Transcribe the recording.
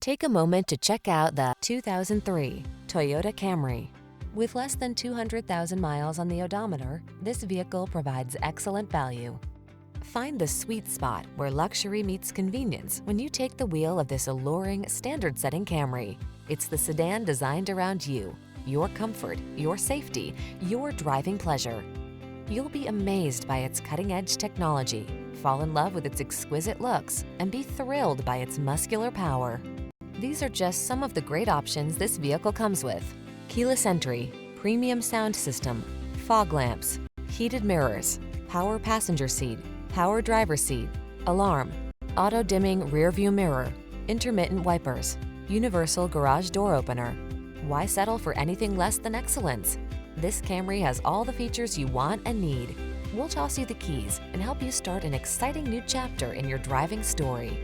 Take a moment to check out the 2003 Toyota Camry. With less than 200,000 miles on the odometer, this vehicle provides excellent value. Find the sweet spot where luxury meets convenience when you take the wheel of this alluring, standard-setting Camry. It's the sedan designed around you, your comfort, your safety, your driving pleasure. You'll be amazed by its cutting-edge technology, fall in love with its exquisite looks, and be thrilled by its muscular power. These are just some of the great options this vehicle comes with: keyless entry, premium sound system, fog lamps, heated mirrors, power passenger seat, power driver seat, alarm, auto-dimming rear-view mirror, intermittent wipers, universal garage door opener. Why settle for anything less than excellence? This Camry has all the features you want and need. We'll toss you the keys and help you start an exciting new chapter in your driving story.